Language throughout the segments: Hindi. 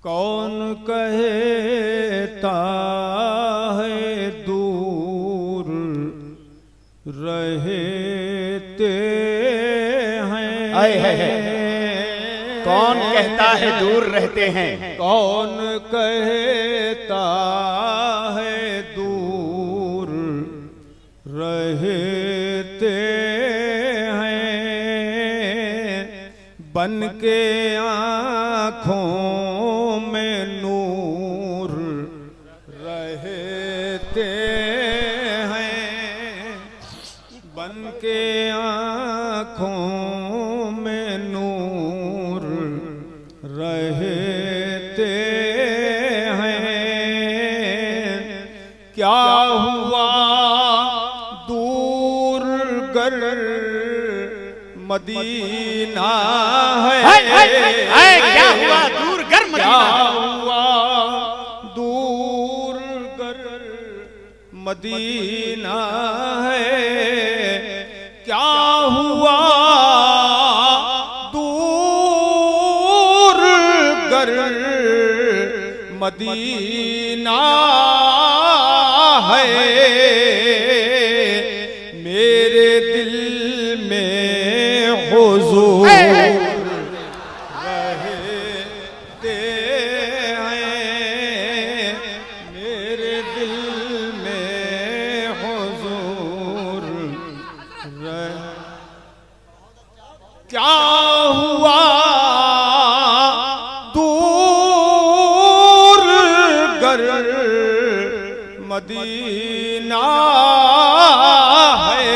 कौन कहता है दूर रहते हैं। कौन कहता है दूर रहते हैं। कौन कहता है दूर रहते हैं। बन के आँखों में नूर रहते हैं। बन के आँखों में नूर रहते हैं। क्या हुआ दूर गर मदीना है। क्या हुआ दूर गर क्या हुआ दूर गर मदीना है। क्या हुआ दूर गर मदीना है। मेरे दिल में हुजूर रहते हैं। मेरे दिल में हुजूर क्या हुआ दूर गर मदीना है।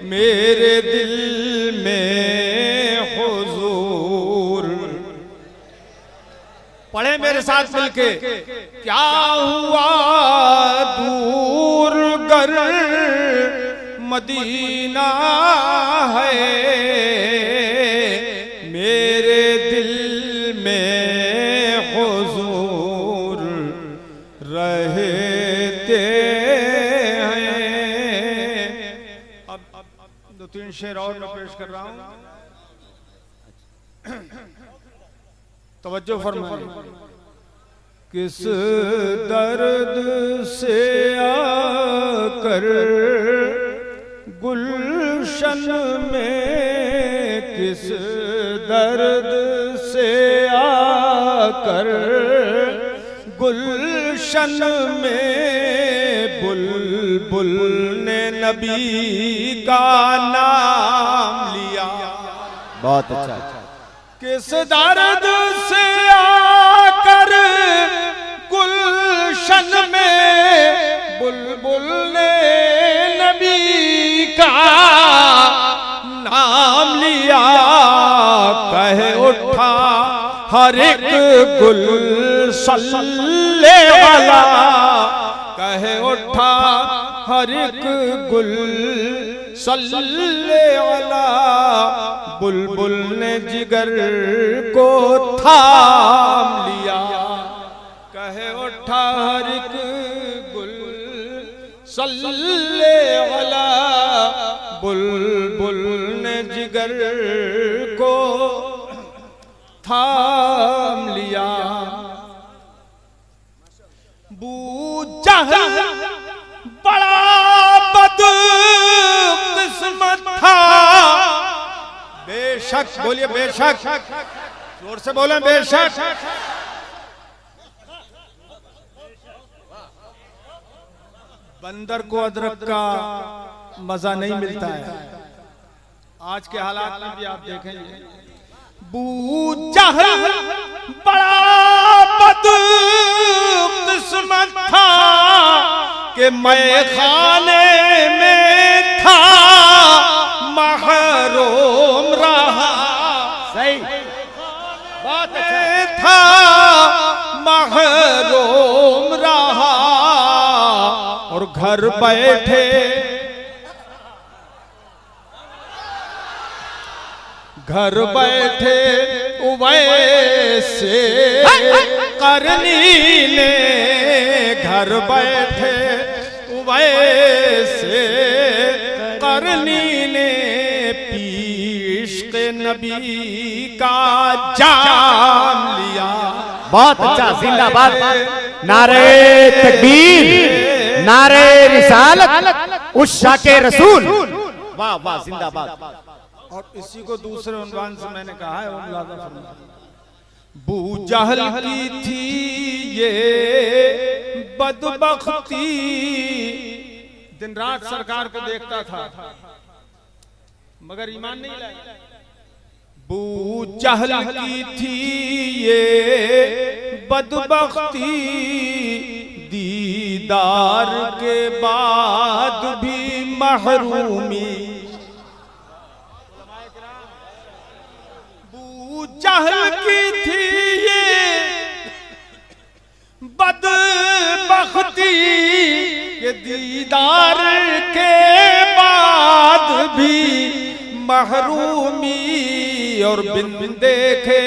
मेरे दिल में हुजूर। पढ़े मेरे साथ मिलके। क्या हुआ दूर गर मदीना है। मेरे दिल में हुजूर रहते हैं। अब दो तीन शेर और मैं पेश कर रहा हूं। तवज्जो फरमाइए। किस दर्द से आकर गुलशन में। किस दर्द से आकर गुलशन में बुलबुल ने नबी का नाम लिया। बहुत अच्छा। किस दर्द से आकर गुलशन में बुलबुल ने नबी का नाम लिया। कह उठा हर एक गुल सल्ले वाला। कह उठा हर एक गुल सल्ले वाला। बुलबुल ने जिगर को थाम लिया। कहे उठा हर एक गुल सल्ले वाला। बुलबुल ने जिगर को थाम लिया। बूजहल बड़ा बदकिस्मत था। बेशक बोलिए बेशक। जोर से बोलें बेशक। बंदर को अदरक का मजा नहीं मिलता है। आज के हालात में भी आप देखेंगे। बूजहल बड़ा बदकिस्मत था कि मैं खाने में था महरूम रहा। सही बात था महरूम रहा। और घर बैठे उवैसे करनी ने। घर बैठे उवैसे करनी ने पेश इश्क़ नबी का जाम लिया। बहुत अच्छा, जिंदाबाद। नारे तकबीर, नारे रिसालत, उस शाके रसूल। वाह वाह, जिंदाबाद। और इसी को दूसरे उन्वान से मैंने कहा है, मुलाज़ा फरमाइए। बू जहल की थी ये बदबख्ती, दिन रात सरकार को देखता था मगर ईमान नहीं लाया। बू जहल की थी ये बदबख्ती, दीदार के बाद भी महरूमी। बू जहल की थी ये बदबख्ती, ये दीदार के बाद भी महरूमी। और बिन देखे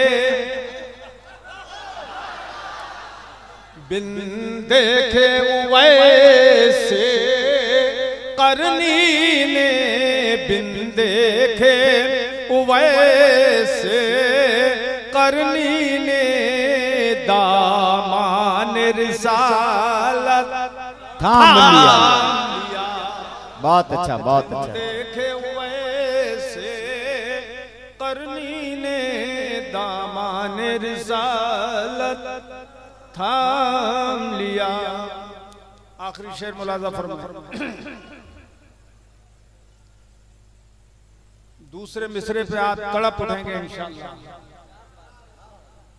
वैसे करनी ने, बिन देखे वैसे करनी ने, दामान रिसालत थाम लिया। बहुत अच्छा, बहुत अच्छा। देखे वैसे करनी ने, दामान रिसालत थाम लिया। आखिरी शेर मुलाज़ा फरमाइए। दूसरे मिसरे पे आप तड़प उठेंगे इंशाअल्लाह।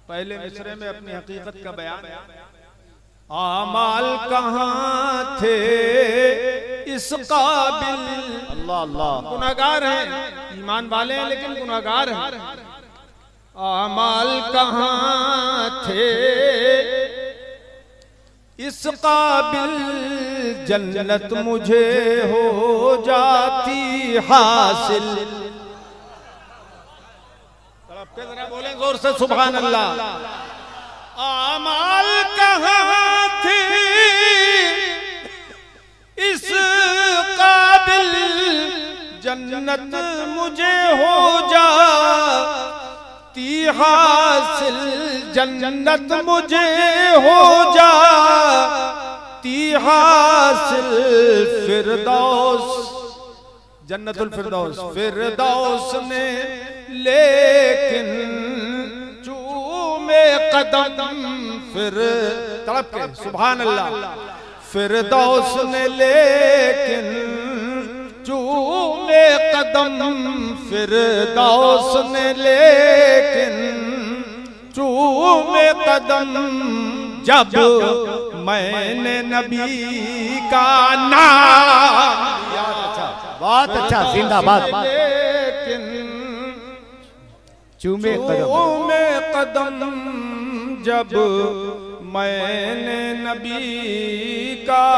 पहले मिसरे में अपनी हकीकत का बयान। आमाल कहाँ थे इस काबिल, अल्लाह अल्लाह। गुनाहगार हैं, ईमान वाले हैं लेकिन गुनाहगार हैं। आमाल कहाँ थे इस काबिल, जन्नत मुझे हो जाती हासिल। जरा बोलें जोर से सुभान अल्लाह। आमाल कहाँ थे इस काबिल, जन्नत मुझे हो जाती हासिल, जन्नत मुझे हो जाती हासिल। फिरदौस, जन्नतुल फिरदौस, फिरदौस ने लेकिन चूमे कदम, फिर तड़प के सुभान अल्लाह। फिरदौस ने लेकिन चूमे कदम, फिरदौस ने लेकिन चूमे कदम। जब मैंने नबी का नाम, बहुत अच्छा, जिंदाबाद। लेकिन चूमे कदम, जब मैंने नबी का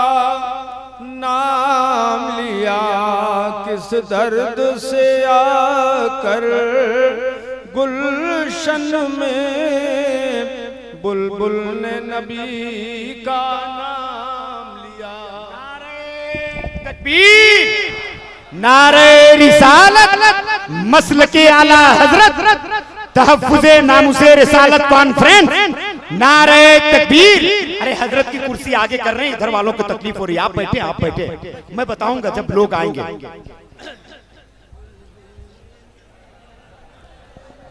नाम लिया, किस दर्द से आकर गुलशन में बुलबुल ने नबी का नाम लिया। तकबीर, नारे रिसालत, मसल के आला हजरत, तहफ्फुज़े नामुसे रिसालत कॉन्फ्रेंस, नारे तकबीर। अरे हजरत की कुर्सी आगे कर रहे हैं, इधर वालों को तकलीफ हो रही है। आप बैठे, आप बैठे, मैं बताऊंगा जब लोग आएंगे।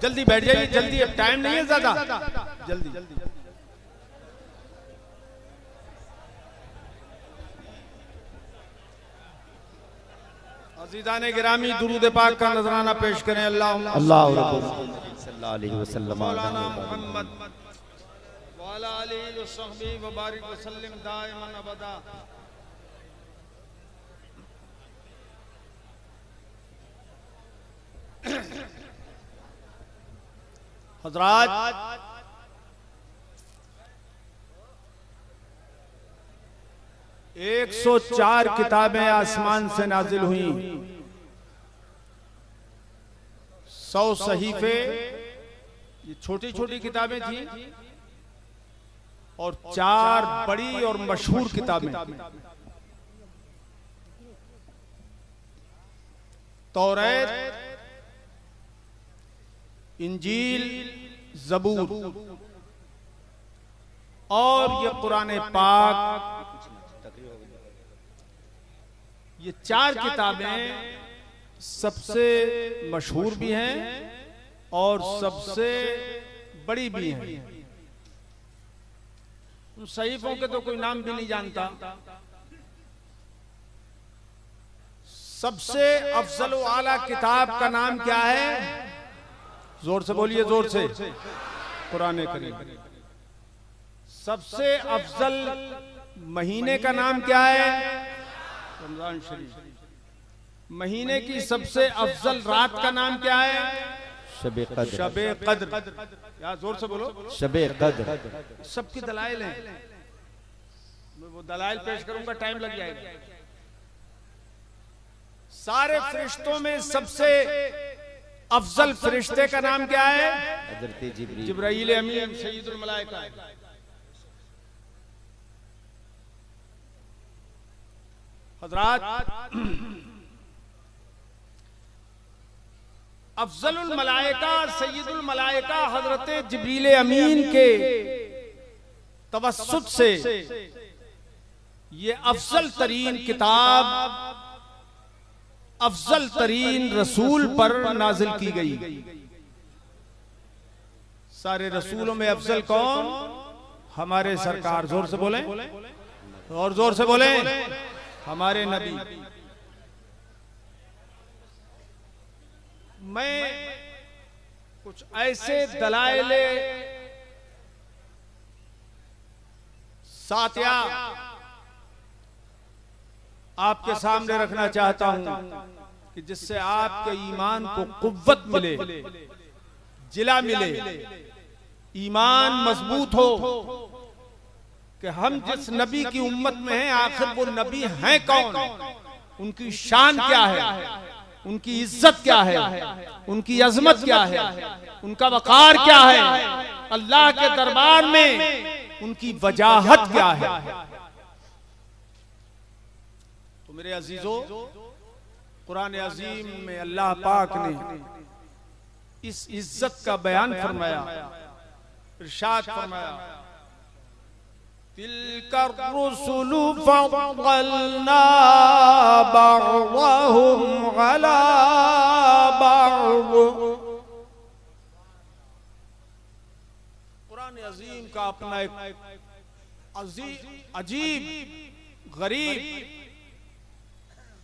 जल्दी बैठ जाइए, जल्दी, अब टाइम नहीं है ज्यादा, जल्दी जल्दी। अज़ीज़ाने गिरामी, दुरूद पाक का नजराना पेश करें। अल्लाह सल्लल्लाहु अलैहि वसल्लम मौलाना मोहम्मद वाला आलिहि व सहबिहि व बारिक व सल्लिम दाइमन अबदा। हज़रात, 104 किताबें आसमान से नाजिल हुई, 100 सहीफे, ये छोटी छोटी किताबें थी, और 4 बड़ी और मशहूर किताबें, तौरात, इंजील, ज़बूर और ये कुरान पाक, ये 4 किताबें सबसे मशहूर भी हैं और सबसे बड़ी भी हैं। उन सहीफों के तो कोई नाम भी नहीं जानता। सबसे अफजल व आला किताब का नाम क्या है? जोर से बोलिए, जोर से। कुरान करीम। सबसे अफजल महीने का नाम क्या है? रमजान शरीफ। महीने की सबसे अफजल रात का नाम क्या है? शबे कद्र। शबे कद्र। यार जोर से बोलो, शबे कद्र। सबकी दलाइल हैं, मैं वो दलाइल पेश करूंगा, टाइम लग जाएगा। सारे फरिश्तों में सबसे अफजल फरिश्ते का नाम क्या है? हज़रत जिब्राईल अमीन सय्यदुल मलाइका। हजरात, अफजलुल मलाइका सय्यदुल मलाइका हजरत जिब्रील अमीन के तवस्सुत से ये अफजल तरीन किताब अफजल तरीन रसूल पर नाजिल की गई। सारे रसूलों में अफजल कौन? हमारे सरकार। जोर से बोलें और जोर से बोलें, हमारे नबी। मैं कुछ ऐसे दलाइले सातिया आपके सामने रखना चाहता हूं कि जिससे आपके ईमान को कुव्वत मिले, जिला मिले, ईमान मजबूत हो कि हम जिस नबी की उम्मत में हैं आखिर वो नबी हैं कौन, उनकी शान क्या है, उनकी इज्जत क्या है, उनकी अजमत क्या है, उनका वकार क्या है, अल्लाह के दरबार में उनकी वजाहत क्या है। तो मेरे अजीजों, कुरान अजीम में अल्लाह पाक ने इस इज्जत का बयान फरमाया, इरशाद फरमाया, तिलकर रुसुलु फद्दलना बअदहुम अला बअद। कुरान अजीम का अपना एक अजीब गरीब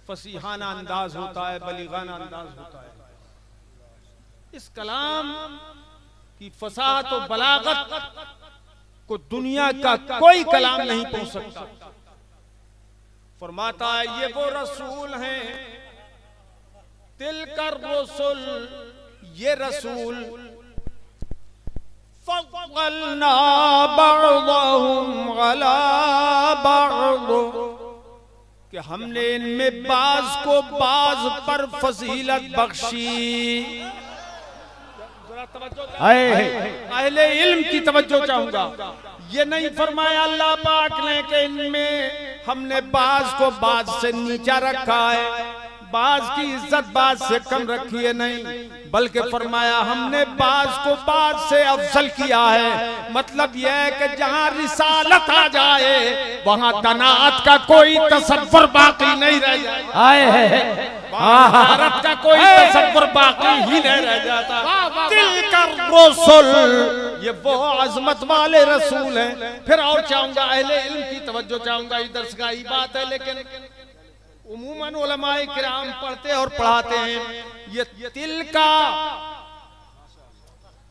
फसीहाना अंदाज होता है, बलीगाना अंदाज होता है। इस कलाम की फसाहत और बलागत को दुनिया का कोई कलाम नहीं पहुंच सकता। फरमाता है ये वो रसूल हैं, तिलकर रसूल, ये रसूल, फद्दलना बअदहुम अला बअद, कि हमने इनमें बाज को बाज पर फजीलत बख्शी। अहले इल्म की तवज्जो चाहूंगा। ये नहीं फरमाया अल्लाह पाक ने कि इनमें हमने बाज को बाज से नीचा रखा है, बाज की इज्जत बाज से कम रखी है, नहीं, बल्कि फरमाया हमने बाज को बाज से अफजल किया है। मतलब यह है कि जहां रिसालत आ जाए वहां तनाअत का कोई तसव्वुर बाकी नहीं रह जाए, भारत का कोई तसव्वुर बाकी ही नहीं रह जाता। तिलकर रसूल, ये वो अजमत वाले रसूल हैं। फिर और चाहूंगा, अहले इल्म की तवज्जो चाहूंगा, इधर से ही बात है, लेकिन उमूमन उलमाए किराम पढ़ते और पढ़ाते हैं। ये तिल का,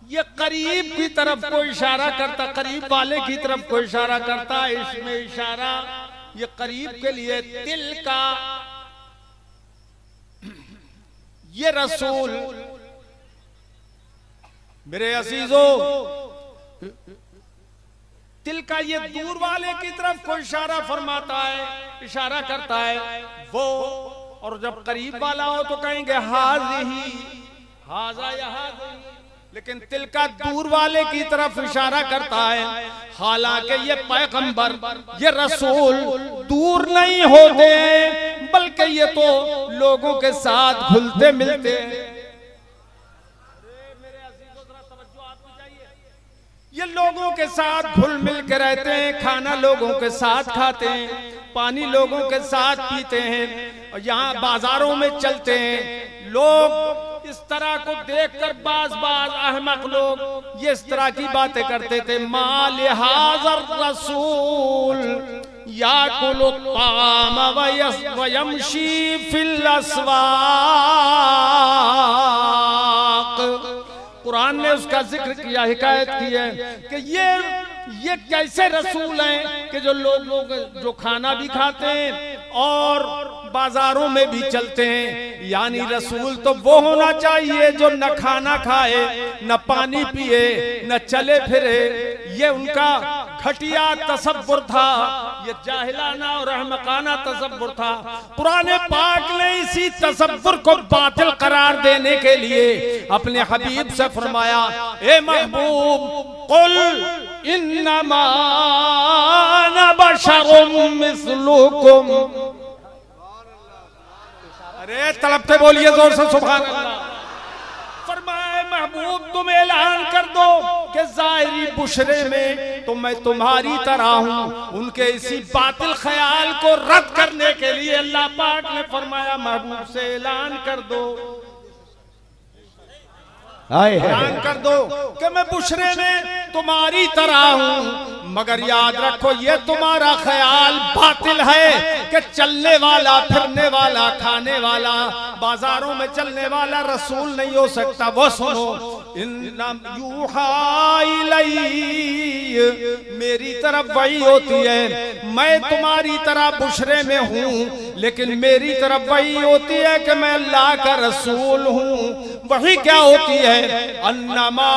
ये करीब की तरफ को इशारा करता, करीब वाले की तरफ को इशारा करता है। इसमें इशारा ये करीब के लिए, तिल का ये रसूल। मेरे अजीजों, तिल का ये दूर वाले की तरफ को इशारा फरमाता है, इशारा करता है वो, और जब करीब वाला हो तो कहेंगे हाज़िही, हाज़ा यहाँ। लेकिन तिल का दूर वाले की तरफ इशारा करता है। हालांकि ये पैगंबर, ये रसूल दूर नहीं होते हैं, बल्कि ये तो लोगों के साथ घुलते मिलते हैं। ये लोगों के साथ घुल मिल के रहते हैं, खाना लोगों के साथ खाते हैं, पानी लोगों के साथ पीते हैं, और यहाँ बाजारों में चलते हैं। लोग इस तरह को देखकर बाज अहमक लोग ये इस तरह की बातें करते थे, माल हाज़र रसूल याकुलु ताम वयमशी फिल अस्वाक। कुरान ने उसका जिक्र किया, हिकायत की है कि ये कैसे रसूल हैं कि जो लोग जो खाना भी खाते हैं और बाजारों में भी चलते हैं। यानी रसूल तो वो होना चाहिए जो न खाना खाए, न पानी पिए, न चले फिरे। ये उनका घटिया तसव्वुर था, ये जाहिलाना और अहमकाना तसव्वुर था। पुराने पाक ने इसी तसव्वुर को बातिल करार देने के लिए अपने हबीब से फरमाया, ए महबूब कुल इन्नमा अना बशरुम मिस्लुकुम। अरे तड़पते बोलिए जोर से सुभान अल्लाह। फरमाए महबूब तुम ऐलान कर दो कि ज़ाहिरी बुशरे में तो मैं तुम्हारी तरह हूं। उनके इसी बातिल ख्याल को रद्द करने के लिए अल्लाह पाक ने फरमाया महबूब से ऐलान कर दो, ऐलान कर दो कि मैं बुशरे में तुम्हारी तरह हूं। मगर याद रखो ये तुम्हारा ख्याल बातिल है कि चलने वाला, फिरने वाला, खाने वाला, बाजारों में चलने वाला रसूल नहीं हो सकता। वो सुनो, इन्नम यूहा इलैय, मेरी तरफ वही होती है। मैं तुम्हारी तरह बुशरे में हूँ, लेकिन मेरी तरफ वही होती है कि मैं अल्लाह का रसूल हूँ। वही क्या होती है? अन्नमा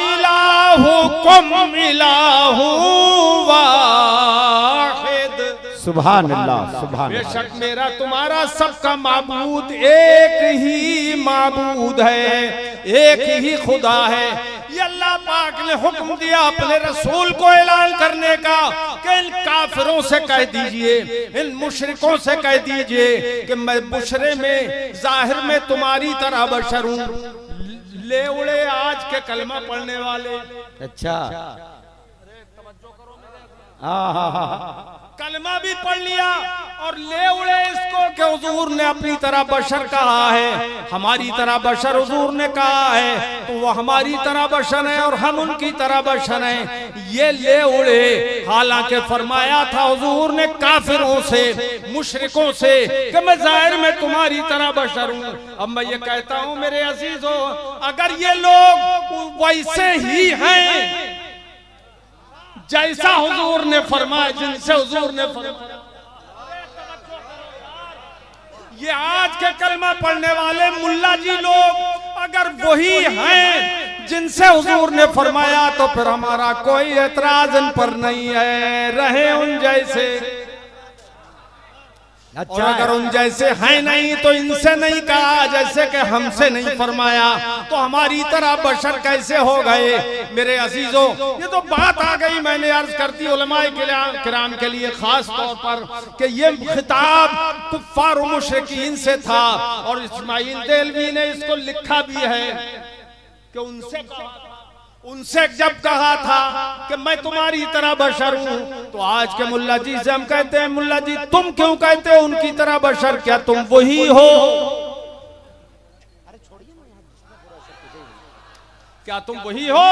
इलाहुकुम इलाहु वाहिद। सुभान अल्लाह, सुभान। बेशक मेरा तुम्हारा सबका माबूद एक ही माबूद है, एक ही खुदा है। ये अल्लाह पाक ने हुक्म दिया अपने रसूल को ऐलान करने का कि इन काफिरों से कह दीजिए, इन मुशरिकों से कह दीजिए कि मैं बुशरे में, जाहिर में तुम्हारी तरह बशर हूँ। ले उड़े आज के कलमा पढ़ने वाले। अच्छा, कलमा भी पढ़ लिया और ले उड़े इसको कि हुजूर ने अपनी तरह बशर कहा है, हमारी तरह बशर हुजूर ने कहा है, तो वो हमारी तरह बशर है और हम उनकी तरह बशर हैं। ये ले उड़े। हालांकि फरमाया था हुजूर ने काफिरों से, मुशरिकों से कि मैं जाहिर में तुम्हारी तरह बशर हूँ। अब मैं ये कहता हूँ मेरे अजीजों, अगर ये लोग वैसे ही हैं जैसा हुजूर ने फरमाया, जिनसे हुजूर ने फरमाया, ये आज के कलमा पढ़ने वाले मुल्ला जी लोग अगर वही हैं जिनसे हुजूर ने फरमाया, तो फिर हमारा कोई एतराज इन पर नहीं है, रहे उन जैसे। अच्छा, और अगर उन जैसे हैं नहीं तो इनसे नहीं कहा जैसे कि हमसे नहीं फरमाया, तो हमारी तरह बशर कैसे हो गए? मेरे अजीजों, ये तो बात आ गई, मैंने अर्ज करती उलमाए किराम के लिए खास तौर पर कि ये खिताब कुफ्फार और मुशरिकीन से था, और इस्माइल देलवी ने इसको लिखा भी है कि उनसे जब कहा था कि मैं तुम्हारी तरह बशर हूँ, तो आज के मुल्ला जी से हम कहते हैं, मुल्ला जी तुम क्यों कहते हो उनकी तरह बशर? क्या तुम वही हो? क्या तुम वही हो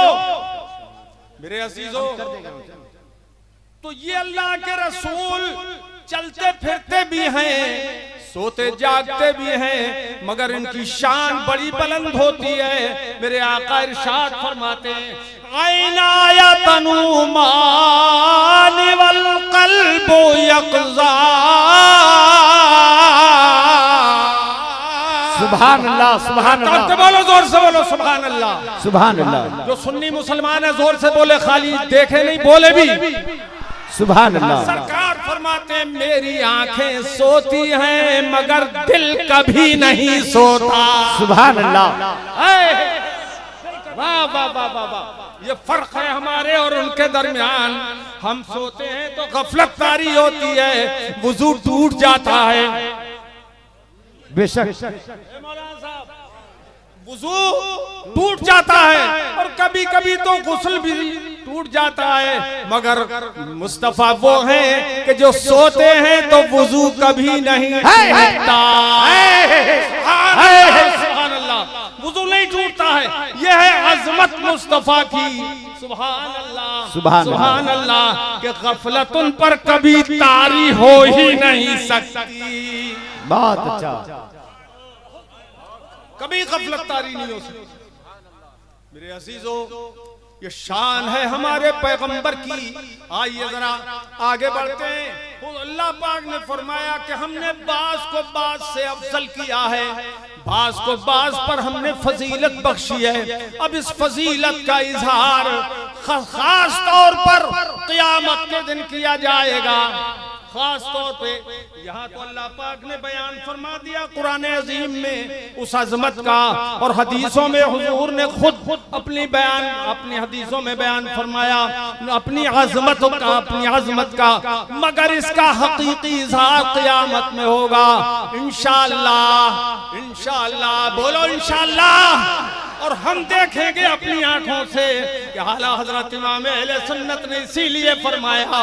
मेरे अजीजों? तो ये अल्लाह के रसूल चलते फिरते भी हैं, सोते जागते भी हैं, मगर इनकी शान बड़ी बुलंद होती है। मेरे आका इरशाद फरमाते हैं, आइना यतनु मान वल कल्बु यक़ज़ा। सुभान अल्लाह, सुभान अल्लाह। बोलो जोर से, बोलो सुभान अल्लाह, सुभान अल्लाह। जो सुन्नी मुसलमान है जोर से बोले, खाली देखे नहीं बोले भी सुभान अल्लाह। सरकार फरमाते हैं, मेरी आंखें सोती हैं मगर दिल कभी नहीं सोता। सुभान अल्लाह। वाह वाह वाह वाह वाह। ये फर्क है हमारे और उनके दरमियान। हम सोते हैं तो गफलत तारी होती है, वुजू टूट जाता है। बेशक मौलाना साहब, वुजू टूट जाता है और कभी कभी तो गुस्ल भी टूट जाता है, मगर मुस्तफा वो हैं कि जो सोते हैं तो वुजू कभी नहीं टूटता। सुभान अल्लाह, वुजू नहीं टूटता है। यह है अजमत मुस्तफा की। सुभान अल्लाह, सुभान अल्लाह के गफलत उन पर कभी तारी हो ही नहीं सकती। बहुत अच्छा, कभी गफलत तारी नहीं हो सकती। मेरे अजीजों, ये शान है हमारे पैगंबर की। आइए जरा आगे बढ़ते हैं। अल्लाह पाक ने फरमाया कि हमने बाज को बाज से अफजल किया है, बाज को बाज पर हमने फजीलत बख्शी है। अब इस फजीलत का इजहार खास तौर पर क़यामत के दिन किया जाएगा। खास तौर पे यहाँ तो अल्लाह पाक ने बयान फरमा दिया कुरान अजीम में उस अजमत का, और हदीसों में हुजूर ने खुद अपनी हदीसों में बयान फरमाया अपनी अजमत का, मगर इसका हकीकी इज़हार क़यामत में होगा इंशाअल्लाह। इंशाअल्लाह बोलो इंशाअल्लाह। और हम देखेंगे अपनी आंखों से कि आला हजरत इमाम अहले सुन्नत ने इसीलिए फरमाया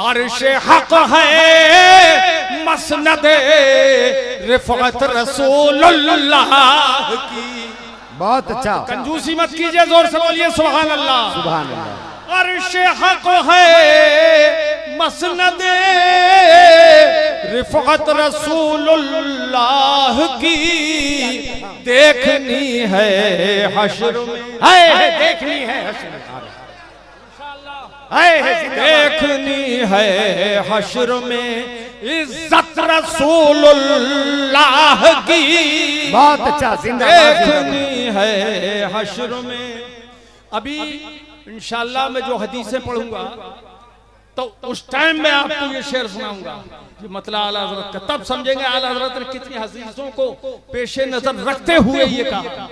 अर्श हक है मसनद रिफअत रसूलुल्लाह की। बहुत अच्छा, कंजूसी मत कीजिए, जोर से बोलिए सुभान अल्लाह। सुभान अल्लाह। अर्श हक है मसनद रिफअत रसूलुल्लाह की, देखनी है हश्र में, देखनी है देखनी है हश्र में इज्जत रसूलुल्लाह की। बहुत अच्छा, जिंदाबाद। देखनी है हश्र में। अभी इंशाअल्लाह मैं जो हदीसें पढ़ूंगा तो उस टाइम में आपको ये शेर सुनाऊंगा, ये मतलब आला हजरत का, तब समझेंगे आला हजरत ने कितनी हदीसों को पेशे नजर रखते हुए ये कहा।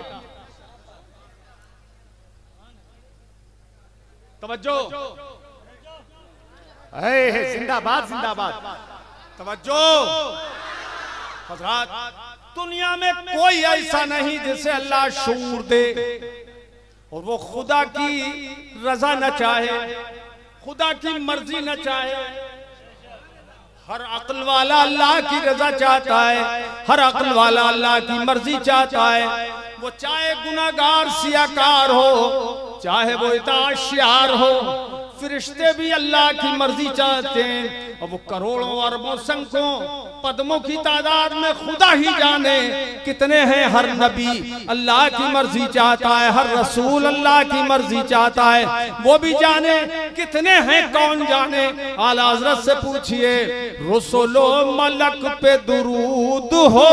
तवज्जो, जिंदाबाद जिंदाबाद। तवज्जो हजरत, दुनिया में कोई ऐसा नहीं जिसे अल्लाह शऊर दे और वो खुदा की रजा न चाहे, खुदा की मर्जी न चाहे। हर अक्ल वाला अल्लाह की रजा चाहता है, हर अक्ल वाला अल्लाह की मर्जी चाहता है। वो चाहे गुनाहगार सियाकार हो, चाहे वो इताशियार हो, फरिश्ते भी अल्लाह की मर्जी चाहते हैं। और वो करोड़ों अरबों संख्यों पद्मों की तादाद में खुदा ही जाने कितने हैं। हर नबी अल्लाह की मर्जी चाहता है, हर रसूल अल्लाह की मर्जी चाहता है, वो भी जाने कितने हैं, कौन जाने। आला हज़रत से पूछिए रसूलो मलक पे दुरूद हो,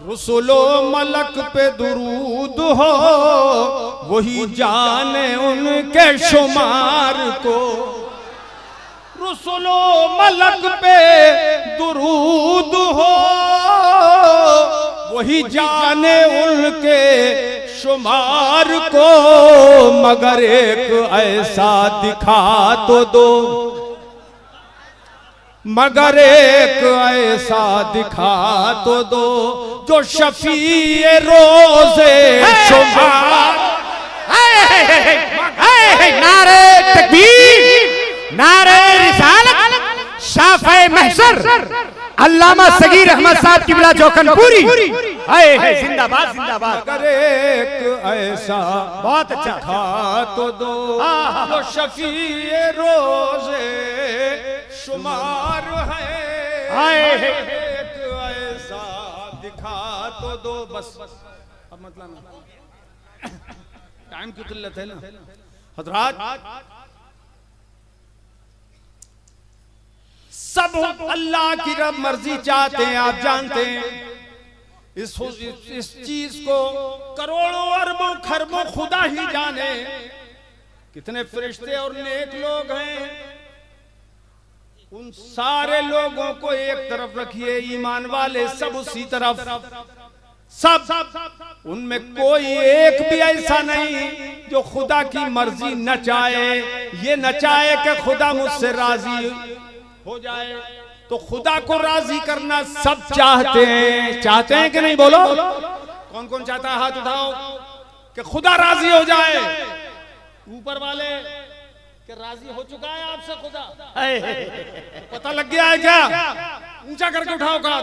रसूलो मलक पे दुरूद हो, वही जाने उनके शुमार को। रसूलो मलक पे दुरूद हो, वही जाने उनके शुमार को। मगर एक ऐसा दिखा तो दो, मगर एक ऐसा दिखा तो दो जो शफीए रोज़े शुमार। नारे तकबीर, नारे रिसालत, शाफ़े महशर, अल्लामा सगीर अहमद साहब किबला जोखनपुरी। जिंदाबाद जिंदाबाद। मगर एक ऐसा बहुत अच्छा दिखा तो दो जो शफीए रोज़े शुमार है। एक ऐसा दिखा तो दो, बस अब मतलब टाइम की किल्लत है ना हजरात। सब अल्लाह की रब मर्जी चाहते हैं, आप जानते हैं। इस चीज को करोड़ों अरबों खरबों खुदा ही जाने कितने फरिश्ते और नेक लोग हैं। उन सारे लोगों को एक तरफ रखिए, ईमान वाले सब उसी तरफ, सब उनमें कोई एक भी ऐसा नहीं जो खुदा की मर्जी न चाहे, ये न चाहे कि खुदा मुझसे राजी हो जाए, तो खुदा को राजी करना सब चाहते हैं कि नहीं? बोलो, कौन कौन चाहता है? हाथ उठाओ कि खुदा राजी हो जाए। ऊपर वाले कि राजी हो चुका है आपसे खुदा? पता लग गया है क्या? ऊंचा करके उठाओ का।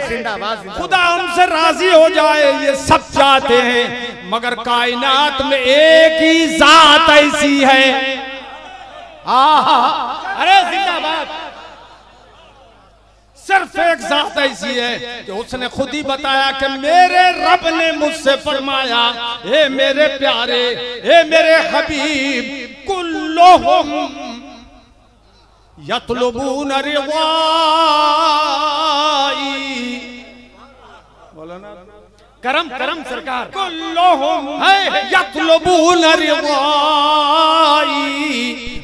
जिंदाबाद। खुदा हमसे राजी हो जाए ये सब चाहते हैं, मगर कायनात में एक ही जात ऐसी है। अरे जिंदाबाद। सिर्फ एक जात ऐसी है कि उसने खुद ही बताया कि मेरे रब ने मुझसे फरमाया, ए मेरे प्यारे, ए मेरे हबीब, कुल्लुहुम यतलबून रिवाई। बोलो ना, करम करम सरकार। कुल्लुहुम यतलबून रिवाई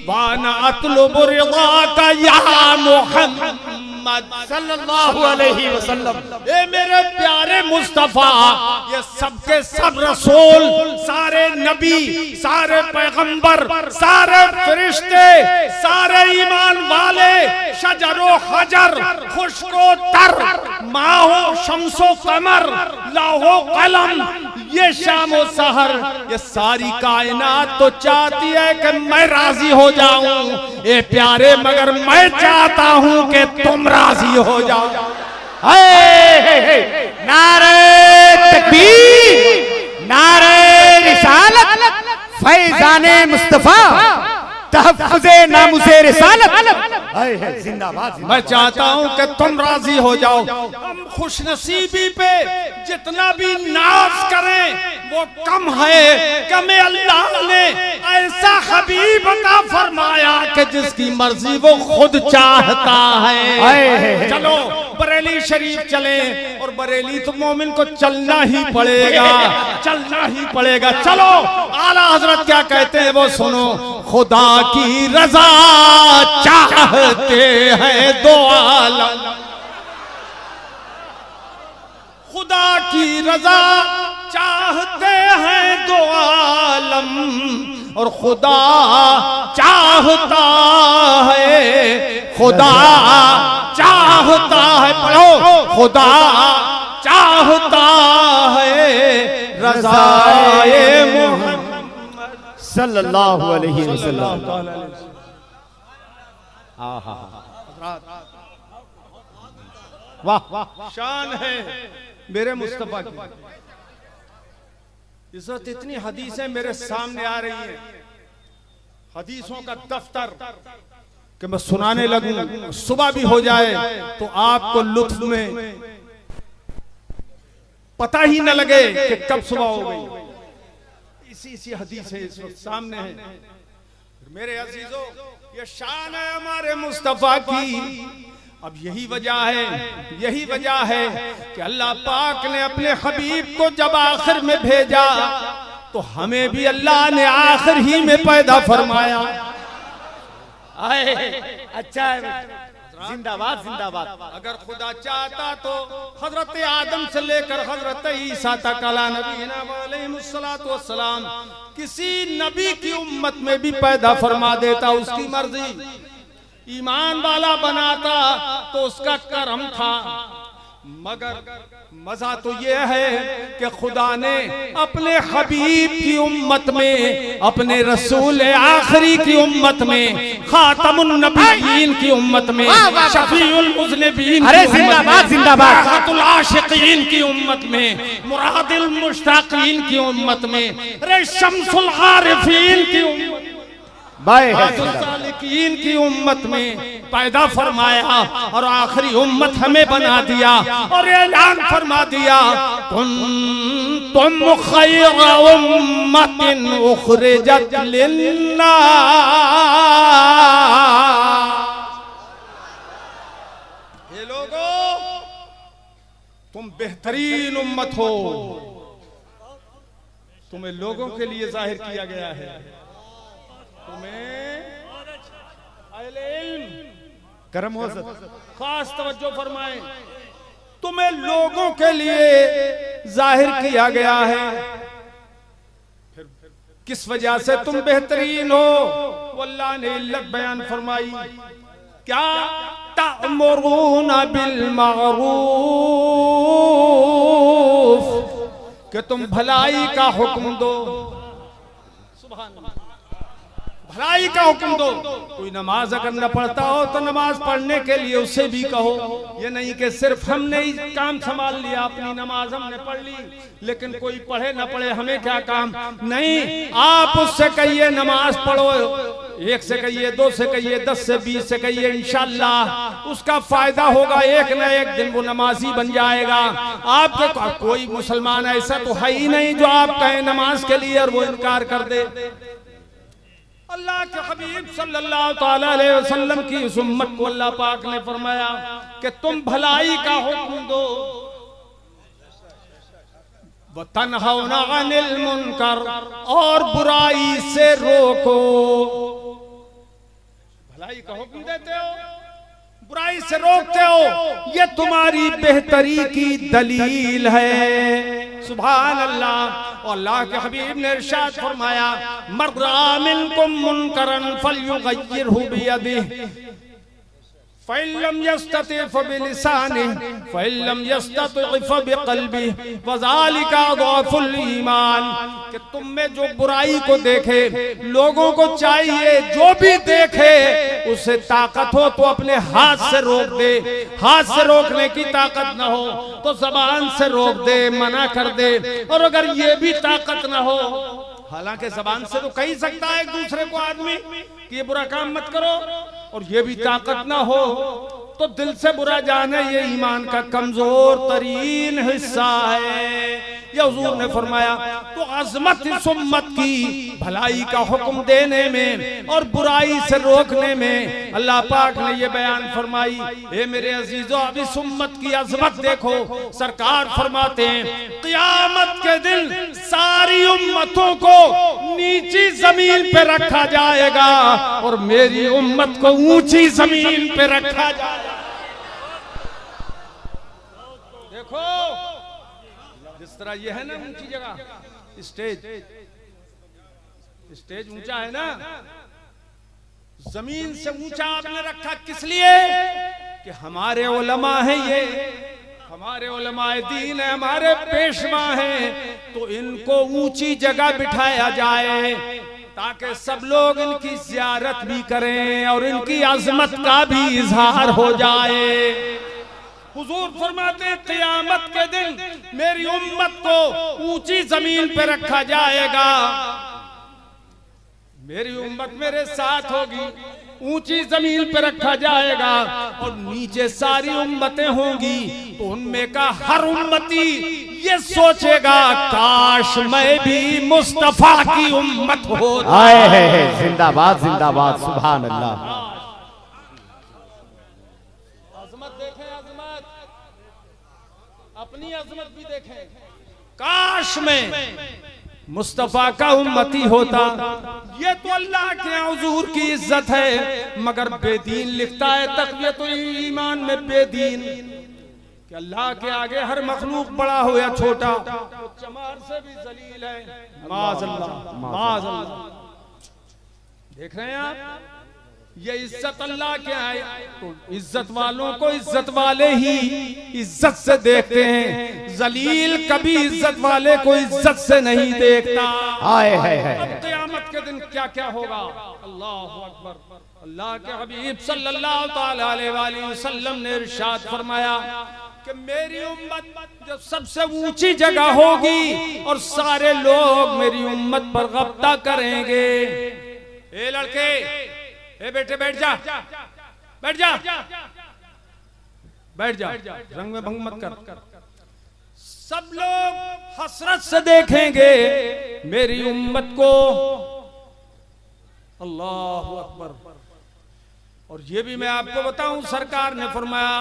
वाना अतलबु रिवाका या मुहम्मद सल्लल्लाहु अलैहि वसल्लम। ए मेरे प्यारे मुस्तफा, ये सबके सब रसूल, सारे नबी, सारे पैगंबर, सारे फरिश्ते, सारे ईमान वाले, शजरो हजर, खुशको तर, माहो शम्सो कमर, लाहो कलम, ये शामो सहर, ये सारी कायनात तो चाहती है कि मैं राजी हो जाऊं। ए प्यारे, मगर मैं चाहता हूं कि तुम राजी हो जाओ। नारे तकबीर, नारे रिसालत, फैजाने मुस्तफा, तहफ्फुज़े नामुसे रिसालत। जिंदाबाद। मैं चाहता हूं कि तुम राजी हो जाओ। हम खुशनसीबी पे जितना भी नाज करें वो कम है कि हमें अल्लाह ने ऐसा हबीब अता फरमाया कि जिसकी मर्जी वो खुद चाहता है। चलो बरेली शरीफ चले, और बरेली तो मोमिन को चलना ही पड़ेगा, चलना ही पड़ेगा। चलो आला हजरत क्या कहते हैं वो सुनो। खुदा की रजा चाहते हैं दो आलम, खुदा की रजा चाहते हैं दो आलम, और खुदा चाहता है, खुदा चाहता है, पढ़ो, खुदा चाहता है रज़ाए मोहम्मद सल्लल्लाहु अलैहि वसल्लम। वाह वाह, शान है मेरे मुस्तफा की। इस वक्त इतनी हदीसें मेरे सामने आ रही हैं, हदीसों का दफ्तर कि मैं सुनाने लगूं, सुबह भी हो जाए तो आपको लुत्फ में पता ही न लगे कि कब सुबह हो गई। इसी हदीसें इस वक्त सामने हैं। मेरे अजीजों, ये शान है हमारे मुस्तफा की। अब यही वजह है कि अल्लाह पाक ने अपने हबीब को जब आखिर में भेजा तो हमें भी अल्लाह ने आखिर ही में पैदा फरमाया। अच्छा है। जिंदाबाद जिंदाबाद। अगर खुदा चाहता तो हजरत आदम से लेकर हजरत ईसा तक अला नबीना अलैहिस्सलातु वस्सलाम किसी नबी की उम्मत में भी पैदा फरमा देता, उसकी मर्जी। ईमान वाला बनाता तो उसका करम था। मगर मजा तो यह है कि खुदा ने अपने हबीब की उम्मत में, अपने रसूल आखिरी की उम्मत में, खातमुन नबीयीन की उम्मत में, शफीउल मुज़निबीन, अरे जिंदाबाद जिंदाबाद, राहतुल आशिकीन की उम्मत में, मुरादिल मुश्ताकीन की उम्मत में, अरे शम्सुल आरिफीन की उम्मत, सालिकीन की उम्मत में पैदा फरमाया और आखिरी उम्मत हमें बना दिया और ऐलान फरमा दिया, कुंतुम खैरा उम्मतिन उखरिजत लिन्नास। ये लोगों, तुम बेहतरीन उम्मत हो, तुम्हें लोगों के लिए जाहिर किया गया है। करम हो, खास तवज्जो फरमाएं, तुम्हें लोगों के लिए जाहिर किया गया है। फिर किस वजह से तुम बेहतरीन हो? वो अल्लाह ने इल्लत बयान फरमाई। क्या? अतअमुरून बिल मारूफ, कि तुम भलाई का हुक्म दो, भलाई का हुक्म दो। कोई नमाज अगर न पढ़ता हो तो नमाज पढ़ने के लिए उससे भी कहो। ये नहीं कि सिर्फ हमने ही काम संभाल लिया, अपनी नमाज हमने पढ़ ली, लेकिन कोई पढ़े न पढ़े हमें क्या काम। नहीं, आप उससे कहिए नमाज पढ़ो, 1 से कहिए, 2 से कहिए, 10 से 20 से कहिए, इंशाअल्लाह उसका फायदा होगा। एक न एक दिन वो नमाजी बन जाएगा। आपके कोई मुसलमान ऐसा तो है ही नहीं जो आप कहें नमाज के लिए और वो इनकार कर दे। अल्लाह के हबीब सल्लल्लाहु ताला अलैहि वसल्लम की इस उम्मत को अल्लाह पाक ने फरमाया कि तुम भलाई का हुक्म दो, व तन्हौना अनिल मुनकर, और बुराई से रोको। भलाई का हुक्म देते हो, बुराई से रोकते हो, ये तुम्हारी बेहतरी की दलील है। सुभान अल्लाह। और अल्लाह के हबीब ने इरशाद फरमाया, मर्रा मिनकुम मुनकरन फलयुगय्यिरहु बियदिही, फ़इल्लम यस्तति फ़बिलिसानिही, फ़इल्लम यस्तति फ़बिक़ल्बिही, वज़ालिका अज़अफ़ुल ईमान। कि तुम में जो बुराई को देखे, लोगों को चाहिए जो भी देखे उसे ताकत हो तो अपने हाथ से रोक दे, हाथ से रोकने की ताकत न हो तो ज़बान से रोक दे, मना कर दे। और अगर ये भी ताकत न हो, हालांकि ज़बान से तो कह सकता है एक दूसरे को आदमी कि ये बुरा काम मत करो, और ये भी ताकत ना हो तो दिल से बुरा जाने ये ईमान का कमजोर तरीन हिस्सा है। ये हुजूर ने फरमाया तो अज़मत इस उम्मत की भलाई का हुक्म देने में और बुराई से रोकने में अल्लाह पाक ने ये बयान फरमाई। ए मेरे अजीजों, अब इस उम्मत की अज़मत देखो। सरकार फरमाते हैं क़यामत के दिन सारी उम्मतों को नीची जमीन पे रखा जाएगा और मेरी उम्मत को ऊंची जमीन पे रखा जाएगा। देखो जिस तरह ये है ना ऊंची जगह, स्टेज ऊंचा है ना, जमीन से ऊंचा आपने रखा किस लिए? कि हमारे उलमा है, ये हमारे उलमाए दीन है, हमारे पेशवा हैं, तो इनको ऊंची जगह बिठाया जाए ताकि सब लोग इनकी ज़ियारत भी करें और इनकी अज़मत का भी इजहार हो जाए। हुजूर फरमाते हैं क़यामत के दिन मेरी उम्मत को ऊंची जमीन पे रखा जाएगा, मेरी उम्मत मेरे साथ होगी, ऊंची जमीन पे रखा जाएगा और नीचे सारी उम्मतें होंगी। तो उनमें का हर उम्मती ये सोचेगा काश मैं भी मुस्तफा की उम्मत हो। आए है जिंदाबाद जिंदाबाद, सुभान अल्लाह। अजमत देखें, अजमत, अपनी अजमत भी देखें। काश मैं मुस्तफा का उम्मती होता। ये तो अल्लाह के हुजूर की इज्जत है, मगर बेदीन लिखता है तक़वियत ईमान में बेदीन कि अल्लाह के आगे हर मखलूक बड़ा हो या छोटा, चमार से भी जलील है। माज़अल्लाह, माज़अल्लाह। देख रहे हैं आप, ये इज्जत अल्लाह के है, तो इज्जत वालों को इज्जत वाले ही इज्जत से देखते हैं। जलील कभी इज्जत वाले को इज्जत से नहीं देखता। आए है। अब क़यामत के दिन क्या क्या होगा? अल्लाहु अकबर। अल्लाह के हबीब सल्लल्लाहु ताला अलैहि वसल्लम ने इरशाद फरमाया कि मेरी उम्मत जब सबसे ऊंची जगह होगी और सारे लोग मेरी उम्मत पर गब्ता करेंगे। ए लड़के, ए बेटे, बैठ जा, बैठ जा, बैठ जा, रंग में भंग मत कर। सब लोग हसरत से देखेंगे मेरी उम्मत को। अल्लाहु अकबर। और ये भी मैं आपको बताऊं, सरकार ने फरमाया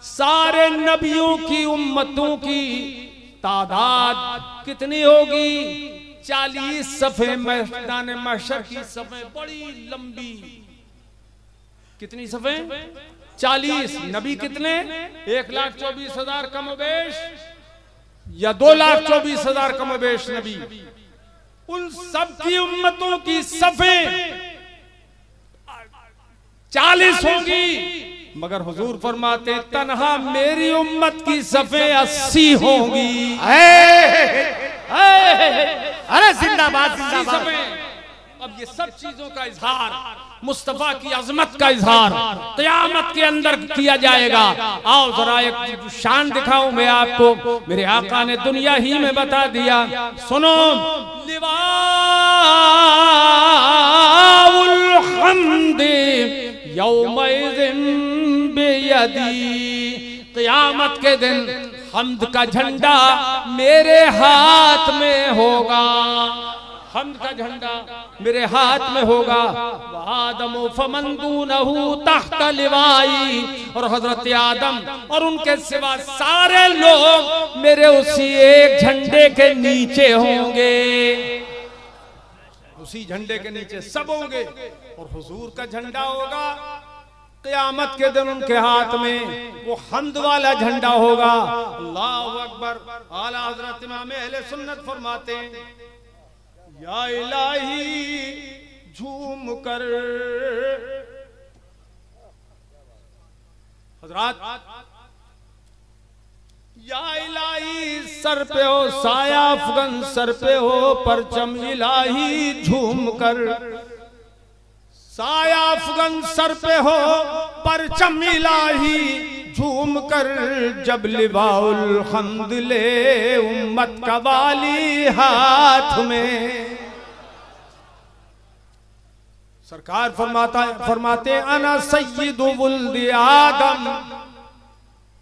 सारे नबियों की उम्मतों की तादाद कितनी होगी? 40 सफ़े मैदान महशर की सफ़े बड़ी लंबी। कितनी सफ़े? 40। नबी कितने? 1,24,000 कमोबेश या 2,24,000 कमोबेश नबी। उन सब की उम्मतों की सफ़े 40 होगी, मगर हुजूर फरमाते तन्हा मेरी उम्मत की सफ़े 80 होंगी। अरे जिंदाबाद जिंदाबाद। अब ये सब चीजों का इजहार, मुस्तफा की अजमत का इजहार क़यामत के अंदर किया जाएगा। आओ जरा एक शान दिखाऊं मैं आपको, मेरे आका ने दुनिया ही में बता दिया। सुनो, लिवाउल हम्दि यौमइज़िन बियदी, क़यामत के दिन हम्द का झंडा मेरे हाथ में होगा। हम्द का झंडा मेरे हाथ में होगा। आदमो फमन दूनहु तहत लिवाई, और हजरत आदम और उनके सिवा सारे लोग मेरे उसी एक झंडे के नीचे होंगे। उसी झंडे के नीचे सब होंगे और हुजूर का झंडा होगा क़यामत के दिन उनके हाथ में, वो हम्द वाला झंडा होगा। अल्लाहु अकबर। आला हजरत इमाम अहले सुन्नत फरमाते हैं, या इलाही झूम कर हजरात, या इलाही सर पे हो साया अफगन, सर पे हो परचम इलाही झूम कर, साया अफगन सर पे हो परचम इलाही झूम कर, जब लिवाउल हम्द ले उम्मत का वाली हाथ में। सरकार फरमाते अना सय्यिदु वुल्दि आदम,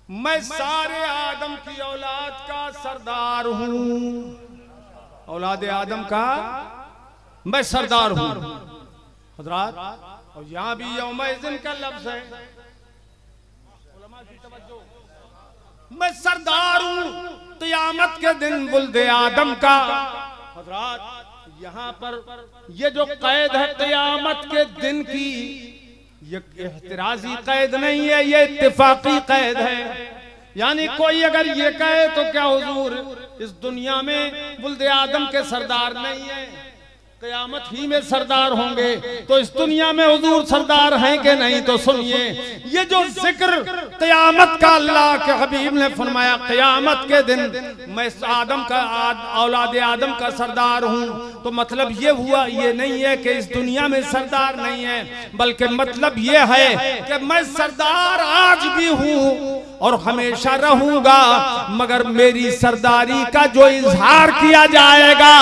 मैं सारे आदम की औलाद का सरदार हूं। औलाद आदम का मैं सरदार हूं हजरात। और यहां भी यौमइज़िन का लफ्ज है, मैं सरदार हूं क़यामत के दिन वुल्दे आदम का। हजरात यहाँ पर ये जो कैद है क़यामत के दिन की, ये एहतिराजी कैद नहीं है, ये इत्तिफाकी कैद है। यानी कोई अगर ये कहे तो क्या हुजूर इस दुनिया में वुल्दे आदम के सरदार नहीं है, क़यामत ही में सरदार होंगे, तो इस दुनिया में हुजूर सरदार हैं कि नहीं? तो सुनिए, ये जो जिक्र क़यामत का अल्लाह के हबीब ने फरमाया, क़यामत के दिन मैं आदम का औलाद आदम का सरदार हूँ, तो मतलब ये हुआ, ये नहीं है कि इस दुनिया में सरदार नहीं है, बल्कि मतलब ये है कि मैं सरदार आज भी हूँ और हमेशा रहूंगा, मगर मेरी सरदारी का जो इजहार किया जाएगा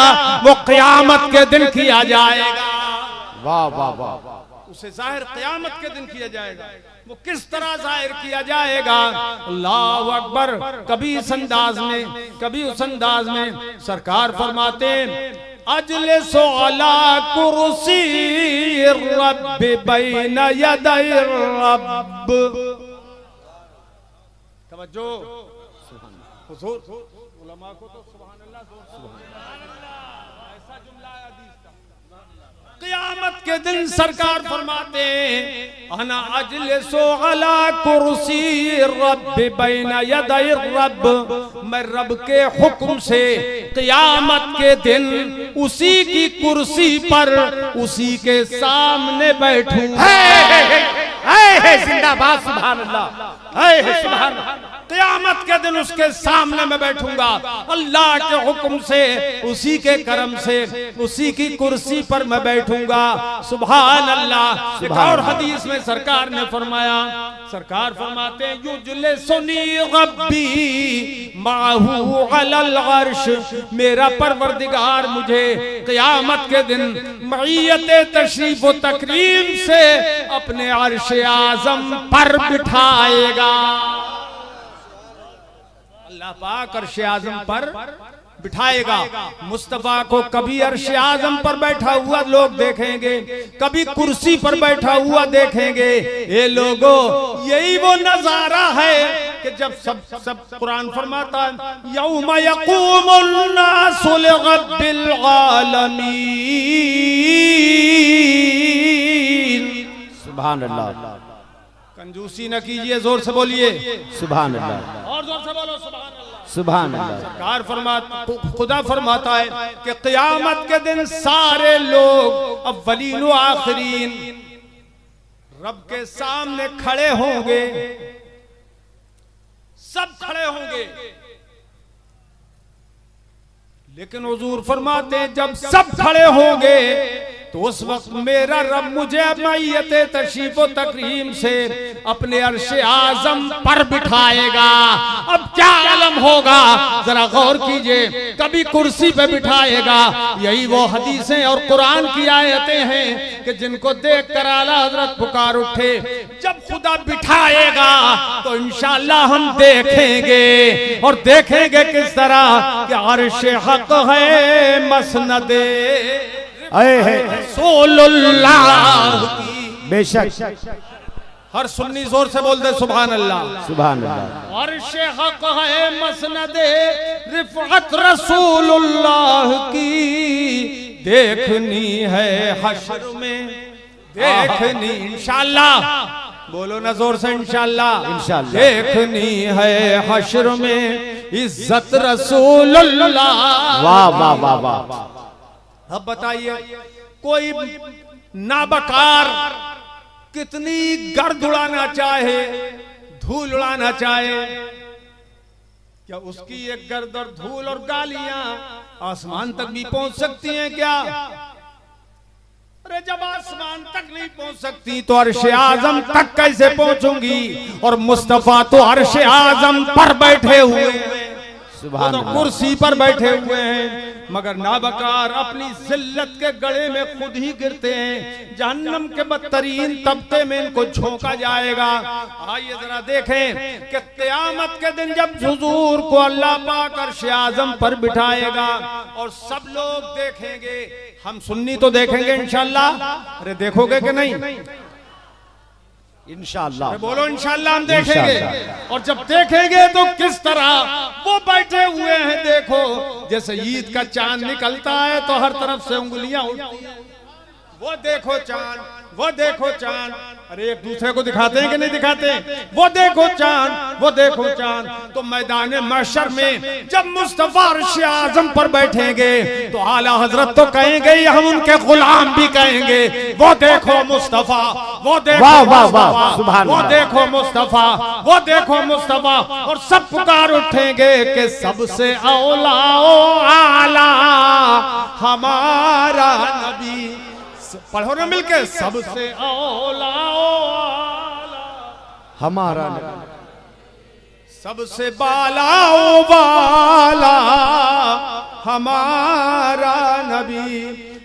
वो क़यामत के दिन किया जाएगा। वाह वाह वाह, उसे जाहिर क़यामत के दिन किया जाएगा। वो किस तरह जाहिर किया जाएगा? अल्लाहु अकबर। कभी इस अंदाज में, कभी उस अंदाज में सरकार फरमाते अजलिसु अला कुर्सी रब्ब बैन यदै रब्ब। तवज्जो, हुजूर उलमा को तो सुभान अल्लाह, ऐसा जुमला है हदीस का। क़यामत के दिन सरकार फरमाते अना अजलिसु अला कुर्सी रब्ब बैन यदै रब्ब, मैं रब के हुक्म से क़यामत के दिन उसी की कुर्सी पर उसी के सामने बैठूंगा। जिंदाबाद, सुभान अल्लाह, सुभान अल्लाह। क़यामत के दिन उसके सामने मैं बैठूंगा, अल्लाह के हुक्म से, उसी के करम से, उसी की कुर्सी पर मैं बैठूंगा। सुभान अल्लाह। और हदीस में सरकार ने फरमाया, सरकार फरमाते युजलिसुनी रब्बी माहू अलल अर्श, मेरा परवरदिगार मुझे क़यामत के दिन मईयत तशरीफ व तकरीम से अपने अर्श आज़म पर बिठाएगा। अल्लाह पाक अर्श आज़म पर बिठाएगा। मुस्तफा को कभी अर्श आज़म पर बैठा हुआ लोग देखेंगे, कभी कुर्सी पर बैठा हुआ देखेंगे। ये लोगों, यही वो नजारा है कि जब सब कुरान फरमाता है यौम यक़ूमुन नासु लिरब्बिल आलमीन। सुभान अल्लाह। कंजूसी न कीजिए, जोर से बोलिए सुभान अल्लाह, और जोर से बोलो सुभान अल्लाह। सुभान अल्लाह। सरकार खुदा फरमाता है कि क़यामत के दिन सारे लोग अव्वलीन व आखिरीन रब के सामने खड़े होंगे, सब खड़े होंगे, लेकिन हुजूर फरमाते हैं जब सब खड़े होंगे तो उस वक्त मेरा रब मुझे मैयत तशरीफ व तकरीम से अपने अर्शे आजम पर बिठाएगा। अब क्या आलम होगा जरा गौर कीजिए, कभी कुर्सी पे बिठाएगा, यही वो हदीसें और कुरान की आयतें हैं कि जिनको देख कर आला हजरत पुकार उठे। जब खुदा बिठाएगा तो इंशाअल्लाह हम देखेंगे, और देखेंगे किस तरह कि अर्शे हक है मसनदे रसूलुल्लाह की। बेशक हर सुन्नी जोर से बोल दे सुभान अल्लाह, सुभान अल्लाह। अर्शे हक है मसनदे रिफअत रसूलुल्लाह की, देखनी है हश्र में, देखनी इंशाअल्लाह, बोलो ना जोर से इंशाअल्लाह, इंशाअल्लाह देखनी है हश्र में इज्जत रसूलुल्लाह। वाह वाह वाह वाह। अब बताइए कोई नाबकार कितनी गर्द उड़ाना चाहे, धूल उड़ाना चाहे, क्या उसकी एक गर्द और धूल और गालियां आसमान तक भी पहुंच सकती हैं क्या? अरे जब आसमान तक नहीं पहुंच सकती तो अर्शे आजम तक कैसे पहुंचूंगी? और मुस्तफा तो अर्शे आजम पर बैठे हुए हैं, सुभान तो अल्लाह। कुर्सी पर बैठे हुए हैं, मगर नाबकार अपनी जिल्लत के गड़े में खुद ही गिरते हैं। जहन्नम के बदतरीन तबके में इनको झोंका जाएगा। आइए जरा देखें कि क़यामत के दिन जब हुजूर को अल्लाह पाक अर्शे आज़म पर बिठाएगा और सब लोग देखेंगे, हम सुन्नी तो देखेंगे इंशाअल्लाह। अरे देखोगे कि नहीं? इंशाअल्लाह बोलो इंशाअल्लाह हम देखेंगे। और जब देखेंगे तो किस तरह वो बैठे हुए हैं, देखो जैसे ईद का चांद निकलता है तो हर तरफ से उंगलियां उठती हैं, वो देखो चांद, वो देखो चांद। अरे एक दूसरे को दिखाते हैं कि नहीं दिखाते? वो देखो चांद, वो देखो चांद। तो मैदान महशर में जब मुस्तफा अर्श आज़म पर बैठेंगे तो आला हजरत तो कहेंगे, हम उनके गुलाम भी कहेंगे, वो देखो मुस्तफा, वो देखो वाह वाह मुस्तफा, वाह, सुभान वो अल्लाह। देखो मुस्तफा, वो देखो मुस्तफा। और सब पुकार उठेंगे कि सबसे औला ओ आला हमारा नबी। पढ़ो ना मिलके, सबसे औला ओ आला हमारा नबी, सबसे बाला ओ बाला हमारा नबी,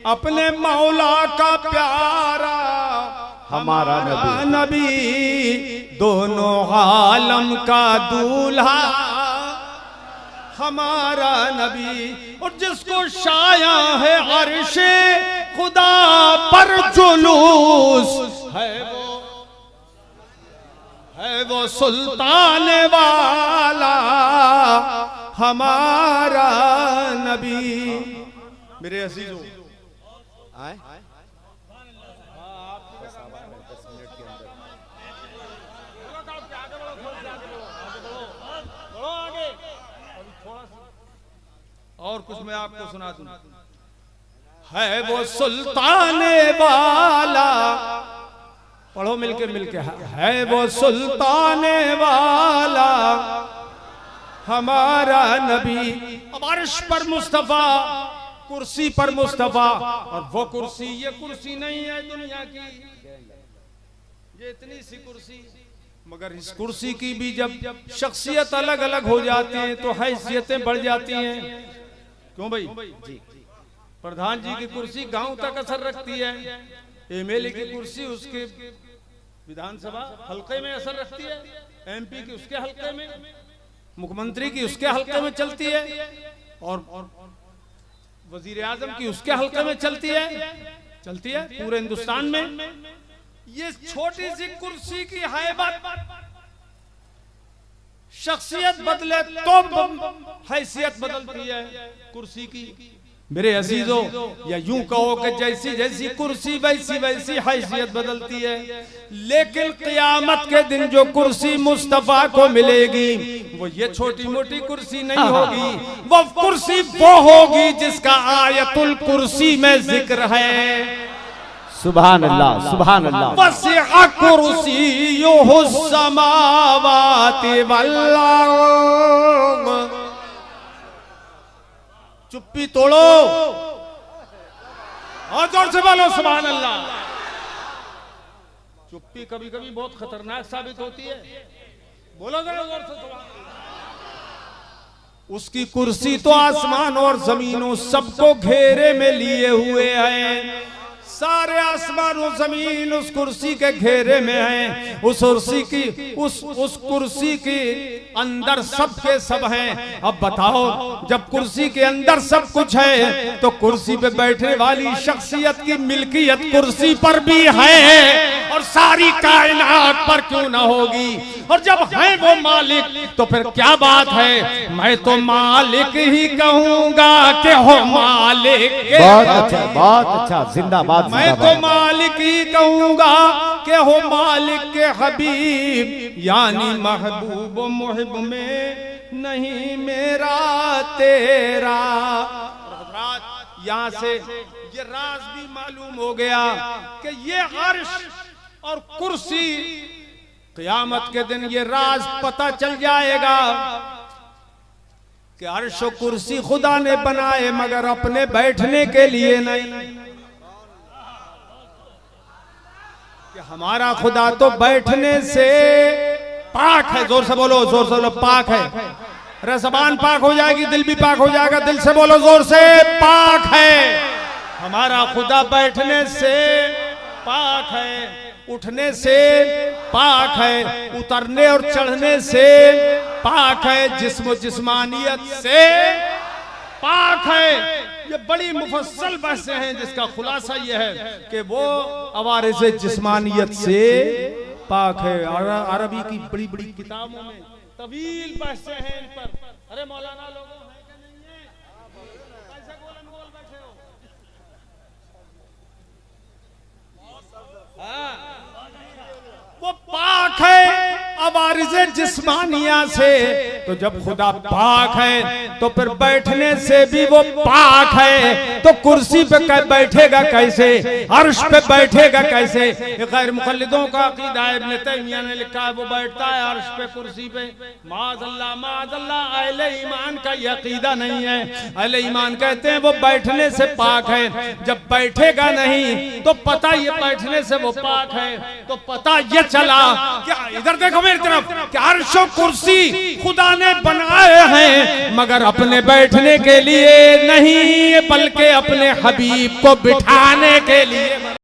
अपने मौला का प्यारा हमारा नबी, दोनों आलम का दूल्हा हमारा नबी। और जिसको शाया है अर्शे खुदा पर जुलूस है वो सुल्तान वाला हमारा नबी। मेरे अजीजों, और कुछ मैं आपको सुना दूं। है वो सुल्तान वाला, पढ़ो मिलके मिलके, है वो सुल्तान वाला हमारा नबी। अब अर्श पर मुस्तफा, कुर्सी पर मुस्तफा, और वो कुर्सी ये कुर्सी नहीं है दुनिया की, ये इतनी सी कुर्सी, मगर इस कुर्सी की भी जब शख्सियत अलग अलग हो जाती है तो हैसियतें बढ़ जाती हैं। क्यों भाई? प्रधान जी की कुर्सी गांव तक असर रखती है, एमएलए की कुर्सी उसके विधानसभा हल्के में असर रखती है, एमपी की उसके हल्के में, मुख्यमंत्री की उसके हल्के में चलती है, और वजीर आजम की उसके हल्के में चलती है पूरे हिंदुस्तान में। ये छोटी सी कुर्सी की हैबत, शख्सियत बदले तो हैसियत बदलती है कुर्सी की। मेरे अजीजों, या यूं कहो कि जैसी जैसी कुर्सी वैसी वैसी हैसियत बदलती है। लेकिन क़यामत के दिन जो कुर्सी मुस्तफा को मिलेगी वो ये छोटी मोटी कुर्सी नहीं होगी, वो कुर्सी वो होगी जिसका आयतुल कुर्सी में जिक्र है। सुभान अल्लाह, सुभान अल्लाह। वसिअ कुर्सियुहु समावाति वल अर्द। चुप्पी तोड़ो और जोर से बोलो सुभान अल्लाह। चुप्पी कभी कभी बहुत खतरनाक साबित होती है। बोलो जरा जोर से सुभान अल्लाह। उसकी कुर्सी तो आसमान और जमीनों सबको घेरे में लिए हुए है। सारे आसमान और जमीन उस कुर्सी के घेरे में हैं। उस कुर्सी की उस कुर्सी के अंदर सब के सब हैं। अब बताओ, जब कुर्सी के अंदर सब कुछ है तो कुर्सी पे बैठने वाली शख्सियत की मिल्कियत कुर्सी पर भी है और सारी कायनात पर क्यों ना होगी। और जब है वो मालिक तो फिर क्या बात है। मैं तो मालिक ही कहूंगा कि हो मालिक। बहुत अच्छा, बहुत अच्छा, जिंदाबाद। मैं तो मालिक ही कहूंगा कि हो मालिक के हबीब, यानी महबूब मुहिब में नहीं मेरा तेरा। यहाँ से ये राज भी मालूम हो गया कि ये अर्श और कुर्सी क़यामत के दिन ये राज पता चल जाएगा कि अर्श और कुर्सी खुदा ने बनाए मगर अपने बैठने के लिए नहीं। कि हमारा खुदा तो बैठने से पाक है। जोर से बोलो, जोर से बोलो, पाक है। अरे जबान पाक हो जाएगी, दिल भी पाक हो जाएगा। दिल से बोलो जोर से, पाक है। हमारा खुदा बैठने से पाक है, उठने से पाक है, उतरने और चढ़ने से पाक है, जिस्म जिस्मानियत से पाक है। ये बड़ी मुफस्सल बहसें हैं जिसका खुलासा ये है कि वो अवारिस जिस्मानियत से पाक है। अरबी की बड़ी बड़ी किताबों में तवील बहसें हैं इन पर। अरे मौलाना लोगों है कि नहीं है? कैसे गोलन गोल बैठे हो? हाँ, वो पाक है अवारिज़े जिस्मानिया से। तो जब खुदा पाक है तो फिर बैठने से भी वो पाक है। तो कुर्सी पे बैठेगा कैसे, अर्श पे बैठेगा कैसे? गैर मुक़ल्लिदों का अक़ीदा है। इब्न तैमिया ने लिखा है वो बैठता है अर्श पे, कुर्सी पे। माज़अल्लाह माज़अल्लाह, अहले ईमान का ये अक़ीदा नहीं है। अहले ईमान कहते हैं वो बैठने से पाक है। जब बैठेगा नहीं तो पता ये बैठने से वो पाक है। तो पता ये चला क्या, इधर देखो मेरी तरफ, कि अर्श और कुर्सी खुदा ने बनाए हैं मगर अपने बैठने के लिए नहीं, बल्कि अपने हबीब को बिठाने के लिए।